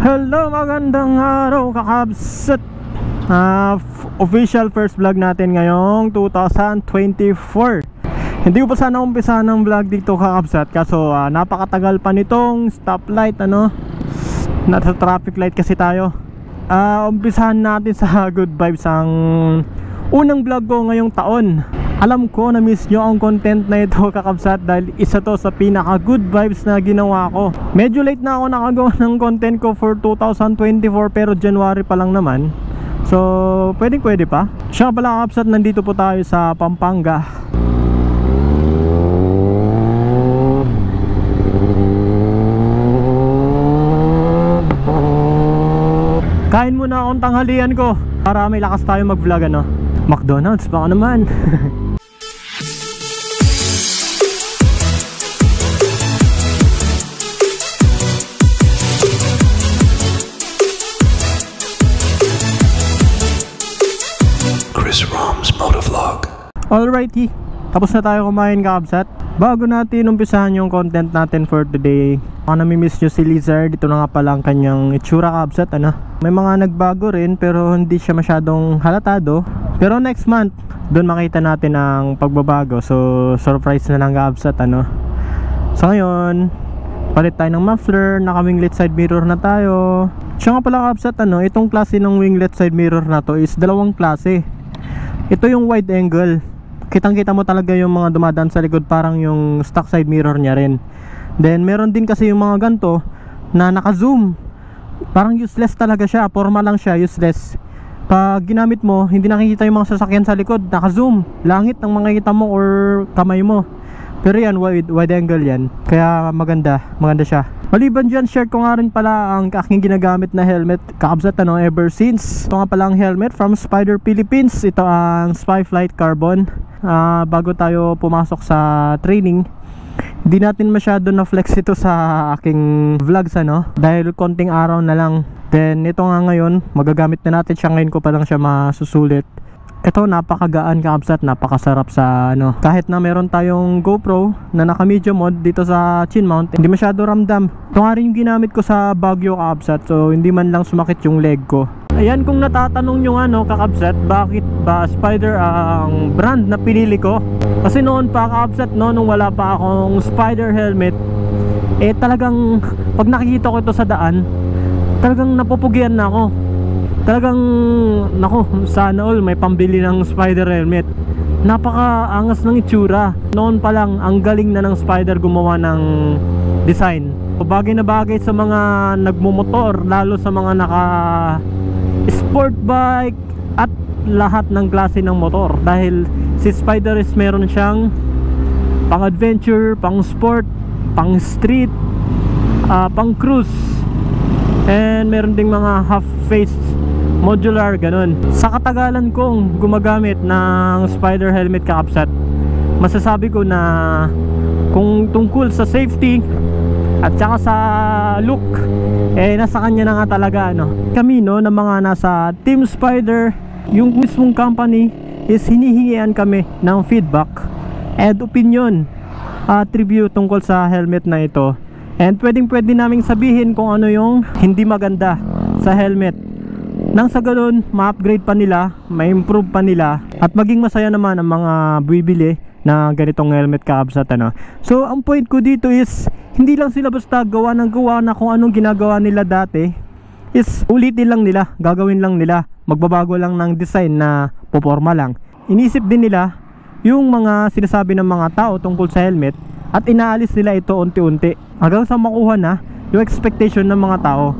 Hello, magandang araw kakabsat. Official first vlog natin ngayong 2024. Hindi ko pa sana umpisa ng vlog dito kakabsat, kaso napakatagal pa nitong stoplight, nasa traffic light kasi tayo. Umpisahan natin sa good vibes ang unang vlog ko ngayong taon. Alam ko na miss nyo ang content na ito kakabsat, dahil isa to sa pinaka good vibes na ginawa ko. Medyo late na ako nakagawa ng content ko for 2024, pero January pa lang naman, so pwede pa. Siya pala kakabsat, nandito po tayo sa Pampanga. Kain muna akong tanghalian ko para may lakas tayo mag vlog. McDonald's baka naman. Chris Rom's Motovlog. Alrighty, tapos na tayo kumain kakabsat. Bago natin umpisahan yung content natin for today, baka namimiss nyo si Lizard. Ito na nga pala ang kanyang itsura kakabsat. May mga nagbago rin pero hindi siya masyadong halatado. Pero next month, doon makita natin ang pagbabago. So surprise na lang kakabsat. So ngayon, palit tayo ng muffler, naka-winglet side mirror na tayo. Siya nga pala kakabsat, itong klase ng winglet side mirror na to is dalawang klase. Ito yung wide angle, kitang kita mo talaga yung mga dumadaan sa likod, parang yung stock side mirror nya rin. Then meron din kasi yung mga ganto na naka-zoom, parang useless talaga siya, forma lang siya, useless. Pag ginamit mo, hindi nakikita yung mga sasakyan sa likod, naka-zoom, langit ang makikita mo or kamay mo. Pero yan, wide angle yan, kaya maganda siya. Maliban dyan, share ko nga rin pala ang aking ginagamit na helmet kakabsat, ever since. Ito nga pala ang helmet from Spider Philippines. Ito ang Spyflight Carbon. Bago tayo pumasok sa training, hindi natin masyado na flex ito sa aking vlogs, dahil konting araw na lang. Then ito nga ngayon, magagamit na natin siya. Ngayon ko pa lang siya masusulit. Ito napakagaan kakabsat, napakasarap sa kahit na meron tayong GoPro na naka medium mode dito sa chin mount, hindi masyado ramdam. Ito nga rin yung ginamit ko sa Baguio kakabsat, so hindi man lang sumakit yung leg ko. Ayan, kung natatanong nyo kakabsat, bakit ba Spider ang brand na pinili ko? Kasi noon pa kakabsat, nung wala pa akong Spider helmet, talagang pag nakikita ko ito sa daan, talagang napupugian na ako. Talagang naku, sana all may pambili ng Spider helmet. Napakaangas ng itsura. Noon pa lang ang galing na ng Spider gumawa ng design. Bagay na bagay sa mga nagmumotor, lalo sa mga naka sport bike at lahat ng klase ng motor, dahil si Spider is meron siyang pang adventure, pang sport, pang street, pang cruise, and meron ding mga half face modular, ganun. Sa katagalan kong gumagamit ng Spider helmet kakabsat, masasabi ko na kung tungkol sa safety at saka sa look, nasa kanya na nga talaga. Kami na mga nasa Team Spider, yung mismong company is hinihingian kami ng feedback and opinion, review tungkol sa helmet na ito. And pwede naming sabihin kung ano yung hindi maganda sa helmet, nang sa ganun ma-upgrade pa nila, ma-improve pa nila, at maging masaya naman ang mga bibili na ganitong helmet kakabsat. So ang point ko dito is, hindi lang sila basta gawa na kung anong ginagawa nila dati, is ulitin lang nila, gagawin lang nila, magbabago lang ng design na poporma lang. Inisip din nila yung mga sinasabi ng mga tao tungkol sa helmet, at inaalis nila ito unti-unti hanggang sa makuha na yung expectation ng mga tao.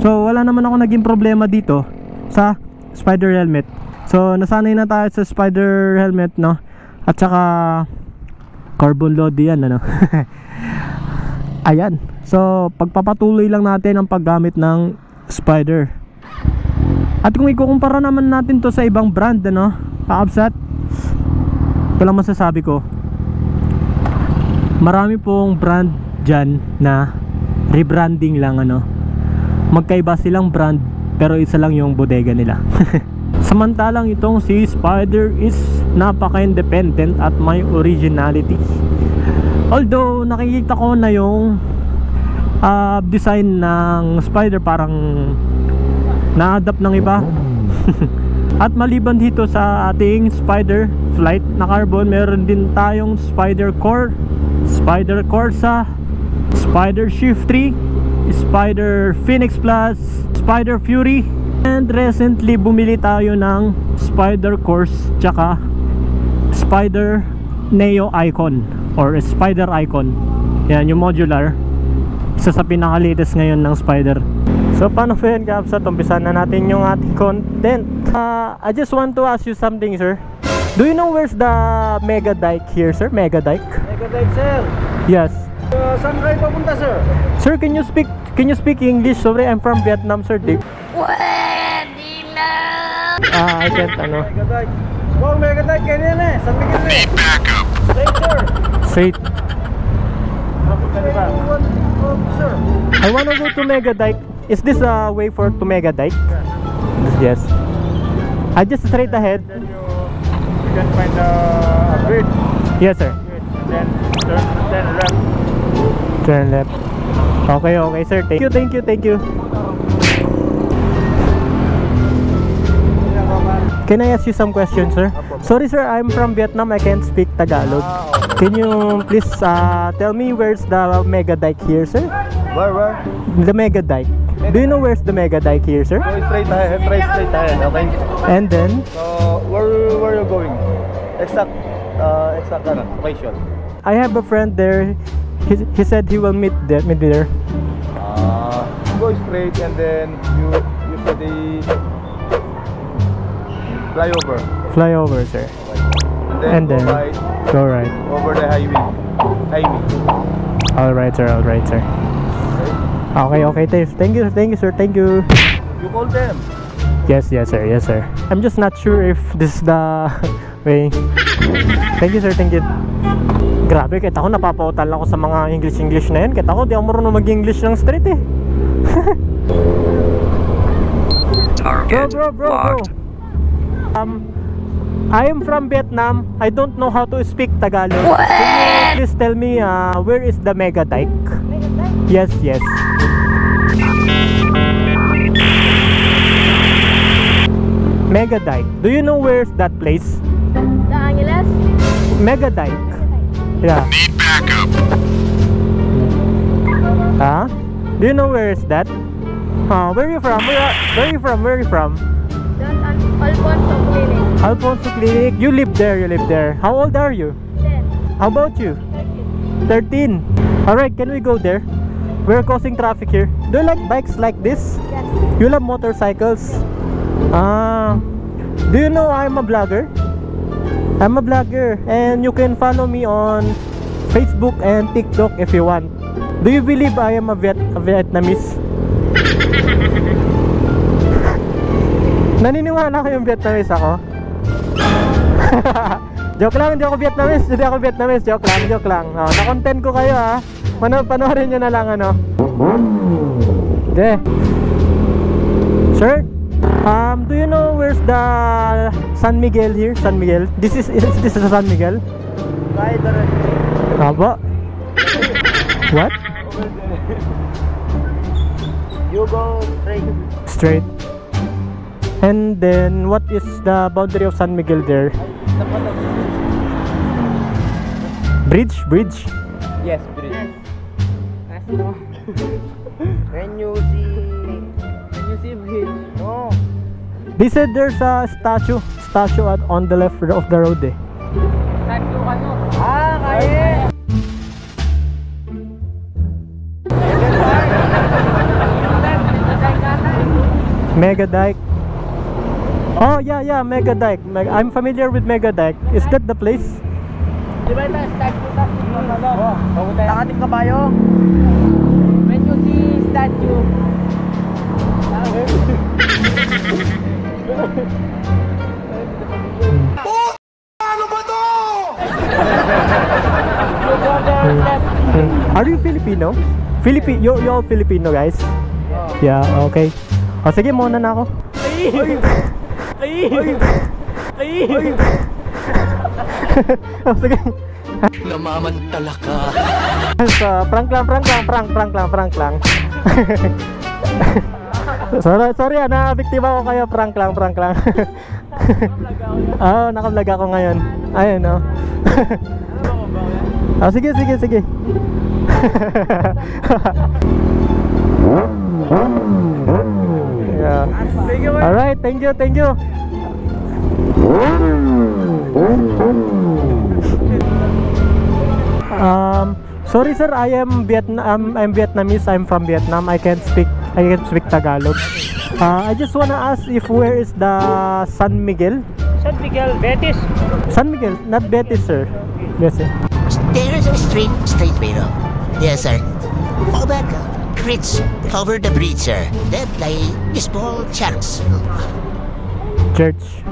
So wala naman ako naging problema dito sa Spider helmet. So nasanay na tayo sa Spider helmet, at saka carbon load yan, Ayan, so pagpapatuloy lang natin ang paggamit ng Spider. At kung ikukumpara naman natin to sa ibang brand, kakabsat, ito lang masasabi ko, marami pong brand dyan na rebranding lang, magkaiba silang brand pero isa lang yung bodega nila. Samantalang itong si Spider is napaka-independent at may originality. Although nakikita ko na yung design ng spider parang na-adapt ng iba. At maliban dito sa ating spider flight na carbon, meron din tayong spider core, spider corsa, spider shift 3, spider phoenix plus, spider fury, and recently bumili tayo ng spider course tsaka spider neo icon or spider icon. Yan yung modular, isa sa pinaka-latest ngayon ng spider. So paano po yan, Kabsat? Umpisan na natin yung ating content. I just want to ask you something, sir. Do you know where's the Mega Dike here, sir? Mega Dike? Mega Dike, sir. Yes. Saan kayo papunta, sir? Sir, can you speak English? Sorry, I'm from Vietnam, sir. Pwede na. I can't, ano. Mega Dike. Wow, Mega Dike, ganyan eh. San Miguel eh. Straight, sir. Straight. Sir. I wanna go to Mega Dike. Is this a way to Mega Dike? Yes. I just straight ahead. Then you can find a bridge. Yes, sir. Then turn left. Turn left. Okay, okay, sir. Thank you. Can I ask you some questions, sir? Sorry, sir. I'm from Vietnam. I can't speak Tagalog. Can you please tell me where's the Mega Dike here, sir? Where? The Mega Dike. Do you know where's the Mega Dike here, sir? Go straight ahead, try straight ahead, okay? And then, So, where are you going? Exact location. I have a friend there. He said he will meet me there. Go straight and then you see the flyover. Flyover, sir. And then, And then- go right Go right. over the highway. All right, sir. Okay. Thank you, sir. Thank you. You call them. Yes, sir. I'm just not sure if this is the way. Thank you, sir. Grabe, kahit ako napapautal ako sa mga English na yan. Kahit ako, di ako marunong mag-English ng straight eh. Target Bro. locked. I am from Vietnam. I don't know how to speak Tagalog. Can you please tell me where is the Mega Dike? Yes. Mega Dike. Do you know where's that place? The Angeles? Mega Dike. Yeah. Need backup. Huh? Do you know where is that? Where are you from? Where are you from? Don Alfonso Clinic. Alfonso Clinic. You live there. How old are you? 10. How about you? 13. Alright, can we go there? We're causing traffic here. Do you like bikes like this? Yes. You love motorcycles? Do you know I'm a vlogger? I'm a vlogger and you can follow me on Facebook and TikTok if you want. Do you believe I am a Vietnamese? Naniniwala kayong Vietnamese ako? Joke lang, hindi ako Vietnamese. Joke lang. Na-content ko kayo ha. Panoorin nyo na lang ano. Okay. Sir, do you know where's the San Miguel here? San Miguel? This is San Miguel? Kahit na rin. Aba? What? You go straight. Straight. And then what is the boundary of San Miguel there? Bridge? Yes, bridge. When you see bridge. No. They said there's a statue on the left of the road eh. Kaya. Mega Dike. Oh yeah, Mega Dike. I'm familiar with Mega Dike. Is that the place? Di ba ito? Nakating kabayo. When you see statue. Are you Filipino? You're all Filipino guys? Yeah, okay. O sige, muna na ako. O sige. namamantala ka. So, prank lang. Sorry, na-biktima ko kayo, prank lang. Oo, naka-vlog ako ngayon. Ayun, no. Sige. Yeah. Alright, thank you. Sorry sir, I'm Vietnamese. I'm from Vietnam. I can't speak Tagalog. I just wanna ask if where is the San Miguel? San Miguel, Betis. San Miguel, not Betis, sir. Yes, sir. There is a straight way up. Yes, sir. Fall back, creeks cover the bridge, sir. Then play small church. Church.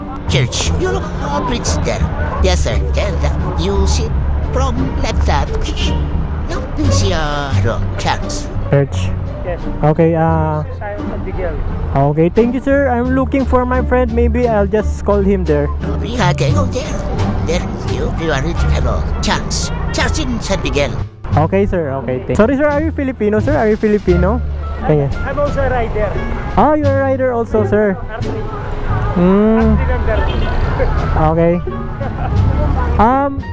You look a bridge there. Yes, sir. Then you see from left side. You see a church. Yes. Okay, San Miguel. okay, thank you sir. I'm looking for my friend. Maybe I'll just call him there. We had to go there. There you are it. Hello, church. Church in San Miguel. Okay sir, okay. Sorry sir, are you Filipino sir? Are you Filipino? Thank you. I'm also a rider. Ah, you're a rider also sir. Remember. Okay.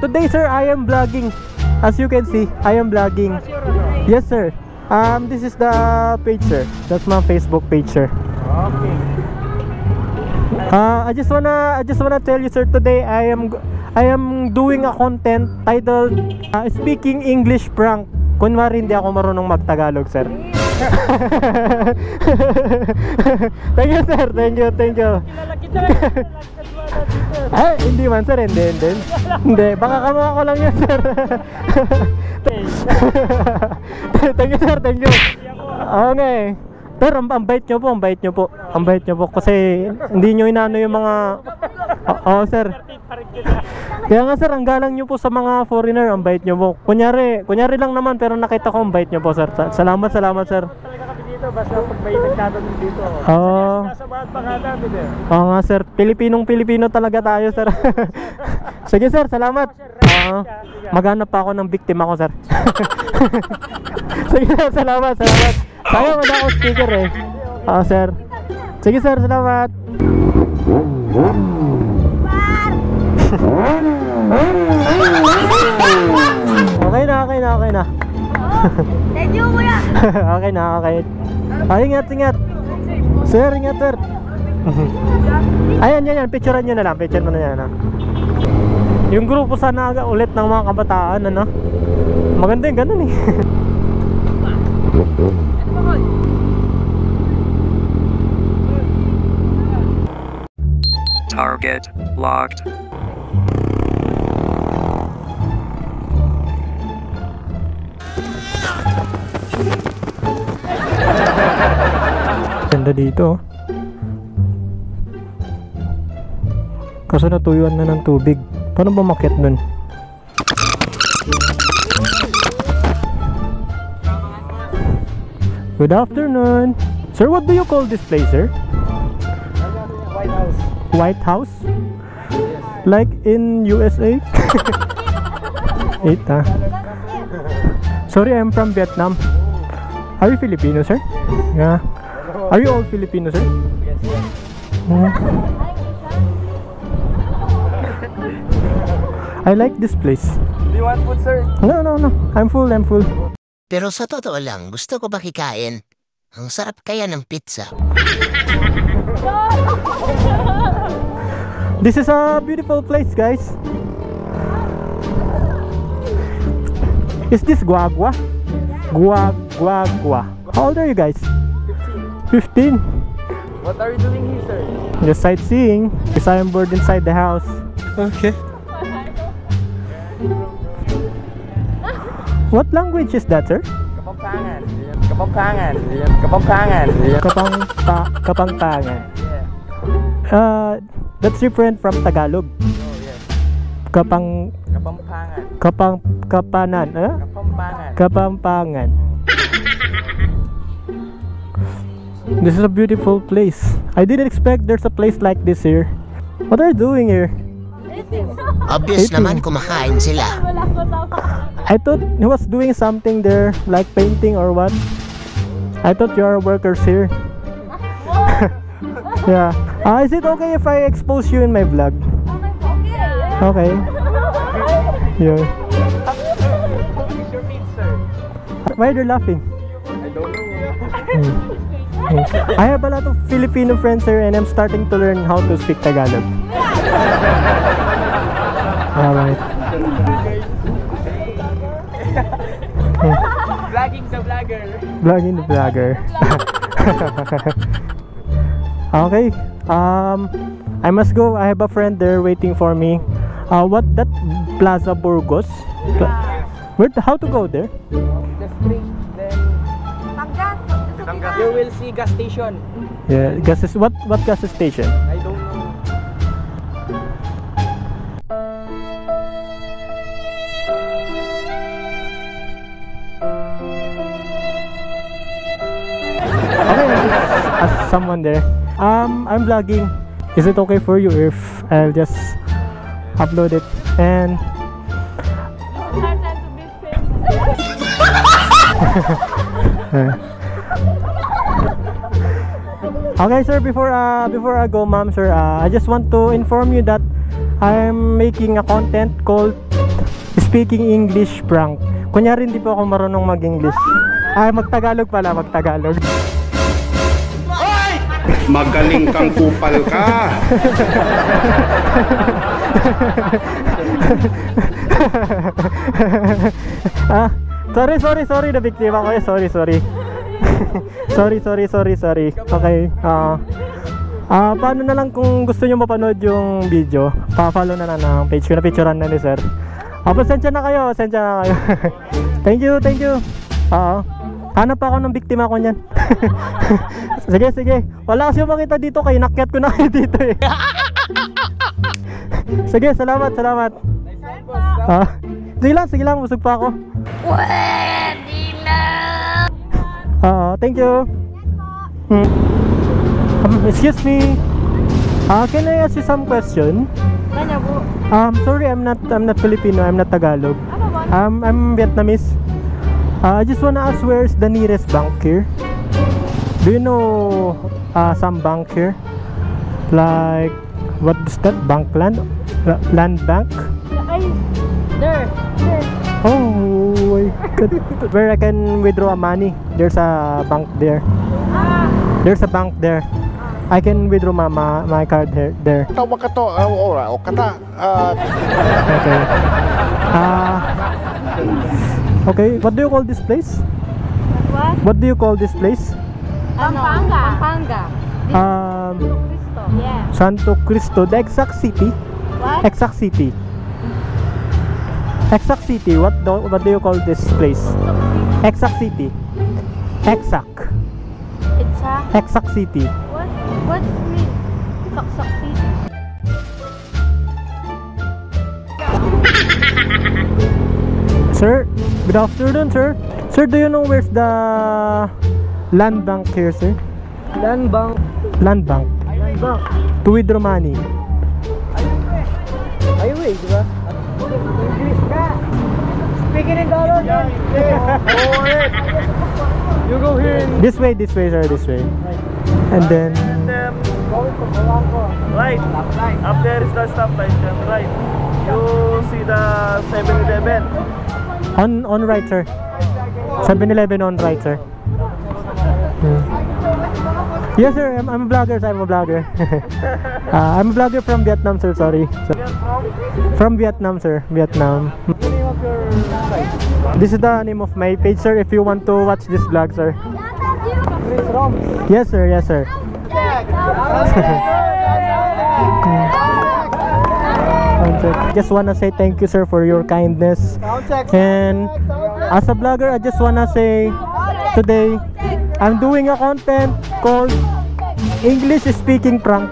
Today sir, I am vlogging. As you can see, I am vlogging. Yes sir. This is the page sir. That's my Facebook page sir. Okay. I just wanna tell you sir, today I am doing a content titled Speaking English Prank. Kunwari hindi ako marunong mag-Tagalog sir. Thank you sir, thank you. Ay, hindi man sir, hindi, baka kamukha ko lang yun sir. Thank you sir, thank you. Okay. Pero ang bait nyo po kasi hindi nyo inano yung mga sir. Kaya nga sir, ang galang nyo po sa mga foreigner, ang bait nyo po. Kunyari lang naman, pero nakita ko ang bait nyo po sir. Salamat sir. Talaga kami dito, basta pag may nagtatanong dito. Sasamahan pa nga namin eh. Oo nga sir, Pilipino talaga tayo sir. Sige sir, salamat. Maghanap pa ako ng biktima ko sir. Sige sir, salamat. Sayang wala akong speaker eh. Sir. Sige sir, salamat. Okay na. Thank you, kuya. Okay na. Ingat. Sir, ingat sir. Ayan, picturean nyo na lang. Picture mo na yan. Yung grupo sana ulit ng mga kabataan, ano? Maganda yung ganun eh. Target locked. Ganda dito. Kaso natuyuan na ng tubig. Paano ba makiat dun? Good afternoon. Sir, what do you call this place, sir? White House. White House? Like in USA? Wait, sorry, I'm from Vietnam. Are you Filipino, sir? Yeah. Are you all Filipino, sir? Yes. I like this place. Do you want food, sir? No. I'm full. Pero sa totoo lang, gusto ko makikain. Ang sarap kaya ng pizza. This is a beautiful place, guys. Is this Guagua? Guagua. How old are you guys? 15. What are you doing here, sir? Just sightseeing. Because I am bored inside the house. Okay. What language is that, sir? Kapampangan. Kapampangan. Yeah. That's different from Tagalog. Oh, yes. Kapampangan. Kapanan. Kapampangan. This is a beautiful place. I didn't expect there's a place like this here. What are you doing here? Obvious 18. naman kumakain sila. I thought he was doing something there, like painting or what. I thought you are workers here. Yeah. Is it okay if I expose you in my vlog? Okay. Yeah. Why are you laughing? I don't know. I have a lot of Filipino friends here and I'm starting to learn how to speak Tagalog. Alright. Vlogging the vlogger. Vlogging the vlogger. Okay. I must go. I have a friend there waiting for me. What that Plaza Burgos? How to go there? The street, then you will see gas station. Yeah, gas is what gas station? I don't know. Okay, I just ask someone there. I'm vlogging. Is it okay for you if I'll just upload it? And okay, sir. Before I go, ma'am, sir, I just want to inform you that I'm making a content called Speaking English Prank. Kunyari hindi po ako marunong mag-English. Mag-Tagalog pala, mag-Tagalog. Magaling kang kupal ka. Sorry, nabiktima ko. Sorry. sorry. Okay. Paano na lang kung gusto nyo mapanood yung video, pa-follow na lang ng page ko na picturean na ni sir. Pasensya na kayo. Thank you. Hanap ako ng biktima ko niyan. Sige. Wala kasi makita dito, kay nakyat ko na kayo dito eh. Sige, salamat. Sige lang, busog pa ako. Pwede na. Thank you. Excuse me. Can I ask you some question? Kanya po. Sorry, I'm not Filipino, I'm not Tagalog. I'm Vietnamese. I just wanna ask, where's the nearest bank here? Do you know some bank here? Like, what is that? Bankland? Land bank? There. Oh my god. Where I can withdraw money? There's a bank there. There's a bank there. I can withdraw my card here, there. Tawag ka to, o kata. Okay. Okay, what do you call this place? What do you call this place? Pampanga. Cristo. Yeah. Santo Cristo. The exact city? What? Exact city. What do you call this place? Exact city. Exact city. What's mean? Saksak city. Sir, good afternoon, sir. Sir, do you know where's the land bank here, sir? Land bank. Land bank. To withdraw money. Ayun eh, di ba? English ka. Speaking in dollar. You go here in This way, sir, this way. And then going to Polanco. Right. Up there is the stoplight. Then right. You see the 7-Eleven. on right, sir. 7-Eleven on right, sir. Yes, sir. I'm a vlogger. I'm a vlogger. I'm a vlogger from Vietnam, sir. Sorry. From Vietnam, sir. Vietnam. What's the name of your site? This is the name of my page, sir. If you want to watch this vlog, sir. Chris Roms. Yes, sir. Yes, sir. Just wanna say thank you, sir, for your kindness. And as a vlogger, I just wanna say today I'm doing a content called English Speaking Prank.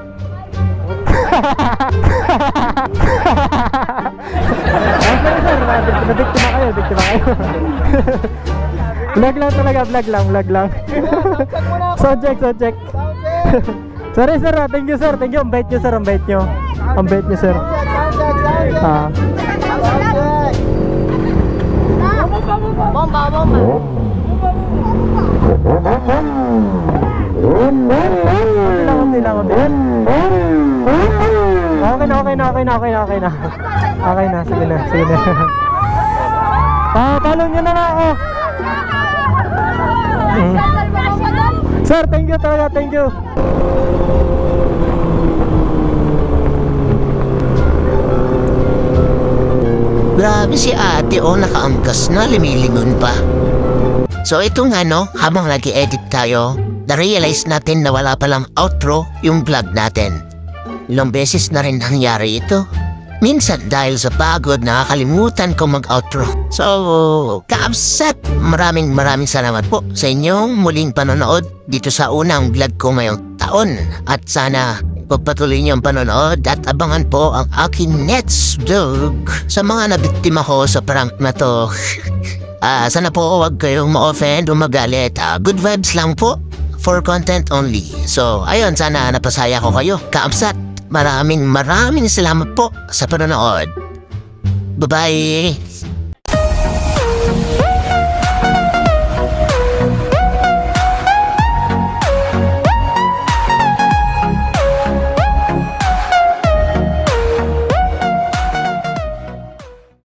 Nabiktima kayo. Vlog lang talaga, vlog lang. Subject. Sorry, sir. Thank you, sir. Thank you. Ang bait nyo, sir. Ang bait nyo, sir. Ah. Bomba, bomba. Konti lang. Okay na. Okay na, sige na. Follow nyo na ako. Sir, thank you talaga, thank you. Grabe si ate, oh, nakaangkas na, lumilingon pa. So ito nga no, habang nag-edit tayo, na-realize natin na wala palang outro yung vlog natin. Ilang beses na rin nangyari ito. Minsan dahil sa pagod, nakakalimutan ko mag-outro. So, Kaabsat, maraming salamat po sa inyong muling panonood dito sa unang vlog ko ngayong taon. At sana pagpatuloy niyo ang panonood at abangan po ang aking next vlog sa mga nabiktima ko sa prank na to. Sana po huwag kayong ma-offend o magalit. Good vibes lang po, for content only. So, ayun, sana napasaya ko kayo. Kaabsat, maraming salamat po sa panonood. Bye-bye!